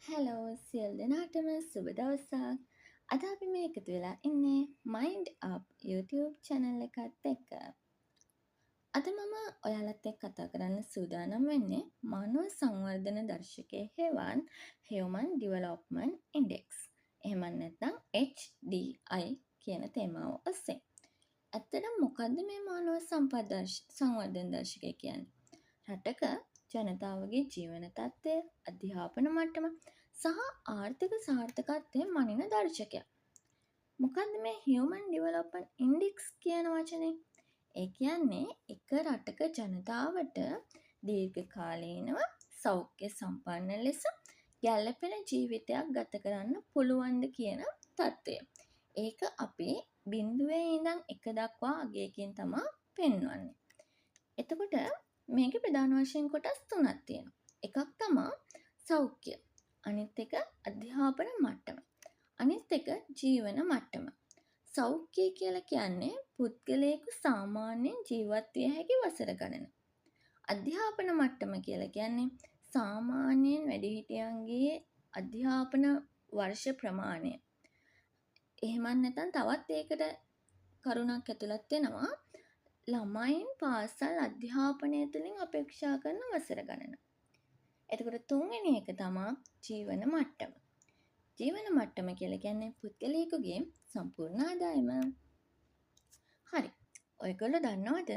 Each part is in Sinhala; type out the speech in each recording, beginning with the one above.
හැලෝ සියලු දෙනාටම සුබ දවසක්. අද අපි මේ එකතු වෙලා ඉන්නේ Mind Up YouTube channel එකත් එක්ක. අද මම ඔයාලත් එක්ක කතා කරන්න සූදානම් වෙන්නේ මානව සංවර්ධන දර්ශකයේ හෙවත් Human Development Index. එහෙම නැත්නම් HDI කියන තේමාව ඔස්සේ. ඇත්තටම මොකද්ද මේ මානව සංවර්ධන දර්ශකය කියන්නේ? රටක ජනතාවගේ ජීවන තත්ත්වය, අධ්‍යාපන මට්ටම සහ ආර්ථික සාර්ථකත්වය මනින දර්ශකයක්. මොකද්ද මේ Human Development Index කියන වචනේ? ඒ කියන්නේ එක රටක ජනතාවට දීර්ඝකාලීනව සෞඛ්‍ය සම්පන්න ලෙස ගැළපෙන ජීවිතයක් ගත කරන්න පුළුවන්ද කියන තත්ත්වය. ඒක අපි 0 ඉඳන් 1 දක්වා අගයකින් තමයි පෙන්වන්නේ. එතකොට මේකේ ප්‍රධාන වශයෙන් කොටස් තුනක් තියෙනවා. එකක් තමයි සෞඛ්‍ය. අනිත් එක අධ්‍යාපන මට්ටම. අනිත් එක ජීවන මට්ටම. සෞඛ්‍ය කියලා කියන්නේ පුද්ගලයෙකු සාමාන්‍යයෙන් ජීවත් විය හැකි වසර ගණන. අධ්‍යාපන මට්ටම කියලා කියන්නේ සාමාන්‍යයෙන් වැඩිහිටියන්ගේ අධ්‍යාපන වර්ෂ ප්‍රමාණය. එහෙමත් නැත්නම් තවත් ඒකට කරුණක් ඇතුළත් වෙනවා. ළමයින් පාසල් අධ්‍යාපනය තුළින් අපේක්ෂා කරන වසර ගණන. එතකොට තුන්වෙනි එක තමයි ජීවන මට්ටම. ජීවන මට්ටම කියලා කියන්නේ පුද්ගලයෙකුගේ සම්පූර්ණ ආදායම. හරි. ඔයගොල්ලෝ දන්නවද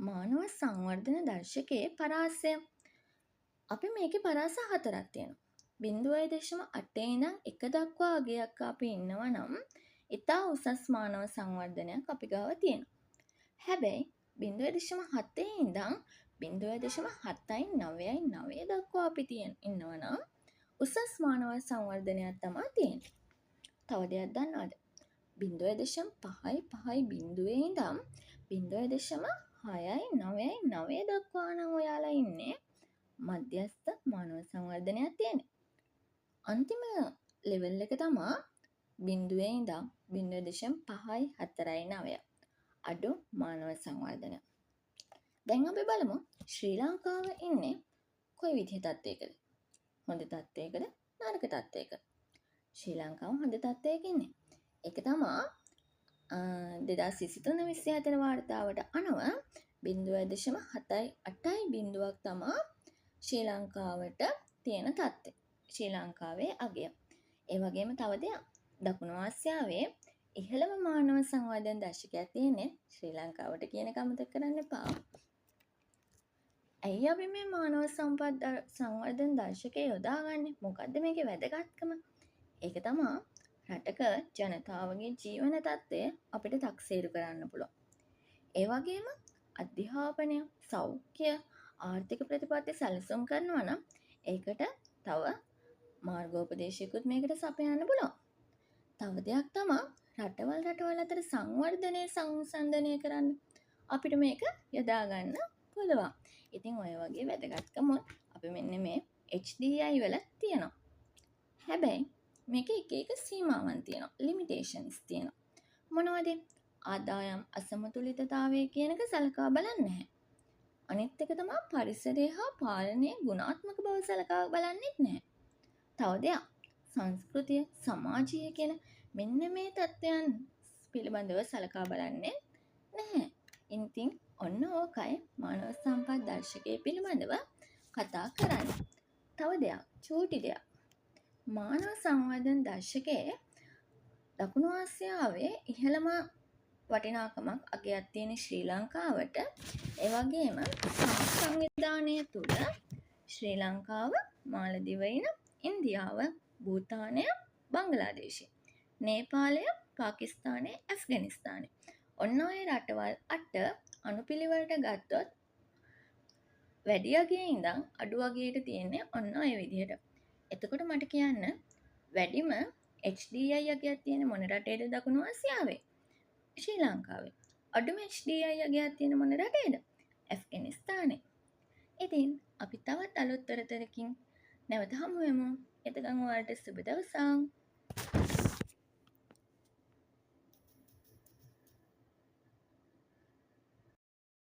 මානව සංවර්ධන දර්ශකයේ පරාසය? අපි මේකේ පරාස 4ක් තියෙනවා. 0.8 ඉඳන් 1 දක්වා අගයක් අපි ඉන්නවා නම් ඉතා උසස් මානව සංවර්ධනයක් අපි ගාව තියෙනවා. හැබැයි 0.7 ඉඳන් 0.799 දක්වා අපි ඉන්නවා නම් උසස් මානව සංවර්ධනයක් තමයි තියෙන්නේ. තව දෙයක් දන්නවද? 0.550 ඉඳන් 0.699 දක්වා නම් ඔයාලා ඉන්නේ මධ්‍යස්ථ මානව සංවර්ධනයක් තියෙන්නේ. අන්තිම ලෙවල් එක තමයි 0 ඉඳන් 0.549 අඩු මානව සංවර්ධනය. දැන් අපි බලමු ශ්‍රී ලංකාව ඉන්නේ කොයි විදිහේ තත්ත්වයකද? හොඳ තත්ත්වයකද නරක තත්ත්වයකද? ශ්‍රී ලංකාව හොඳ තත්ත්වයක ඉන්නේ. ඒක තමයි 2023-24 වාර්තාවට අනුව 0.78 බිඳුවක් තමයි ශ්‍රී ලංකාවට තියෙන තත්ත්වය. ශ්‍රී ලංකාවේ අගය. ඒ වගේම තව දෙයක් දකුණු ආසියාවේ ඉහළම මානව සංවර්ධන දර්ශකයක් තියෙන්නේ ශ්‍රී ලංකාවට කියන එක අමතක කරන්න එපා. ඇයි අපි මේ මානව සංවර්ධන දර්ශකය යොදාගන්නේ? මොකද්ද මේකේ වැදගත්කම? ඒක තමයි රටක ජනතාවගේ ජීවන තත්ත්වය අපිට තක්සේරු කරන්න පුළුවන්. ඒ වගේම අධ්‍යාපනය, සෞඛ්‍ය, ආර්ථික ප්‍රතිපත්ති සැලසුම් කරනවා නම් ඒකට තව මාර්ගෝපදේශයකුත් මේකට සපයන්න පුළුවන්. තව දෙයක් තමයි රටවල් අතර සංවර්ධනය සංසන්දනය කරන්න අපිට මේක යොදා ගන්න පුළුවන්. ඉතින් ඔය වගේ වැදගත්කම අපි මෙන්න මේ HDI වල තියෙනවා. හැබැයි මේක එක සීමාවන් තියෙනවා. ලිමිටේෂන්ස් තියෙනවා. මොනවද? ආදායම් අසමතුලිතතාවය කියන එක සලකා බලන්නේ නැහැ. අනිත් එක තමයි පරිසරය හා පාලනයේ ගුණාත්මක බව සලකා බලන්නෙත් නැහැ. තව දෙයක් සංස්කෘතිය, සමාජය කියන මෙන්න මේ තත්ත්වයන් පිළිබඳව සලකා බලන්නේ නැහැ. ඉතින් ඔන්න ඕකයි මානව සම්පත් දර්ශකයේ පිළිබඳව කතා කරන්නේ. තව දෙයක්, චූටි දෙයක්. මානව සංවර්ධන දර්ශකයේ දකුණු ආසියාවේ ඉහළම වටිනාකමක් අගයක් තියෙන ශ්‍රී ලංකාවට ඒ වගේම සංවිධානය තුළ ශ්‍රී ලංකාව, මාලදිවයින, ඉන්දියාව, භූතානය, බංගලාදේශය, නේපාලය, පාකිස්තානය, ඇෆ්ගනිස්තානය. ඔන්න ඔය රටවල් 8 අනුපිළිවෙලට ගත්තොත් වැඩි අගයේ ඉඳන් අඩු අගයට තියෙන්නේ ඔන්න ඔය විදිහට. එතකොට මට කියන්න වැඩිම HDI අගයක් තියෙන මොන රටේද? දකුණු ආසියාවේ. ශ්‍රී ලංකාවේ. අඩුම HDI අගයක් තියෙන මොන රටේද? ඇෆ්ගනිස්තානේ. ඉතින් අපි තවත් අලුත් තොරතුරකින් නැවත හමු වෙමු. එතකන් ඔයාලට සුබ දවසක්.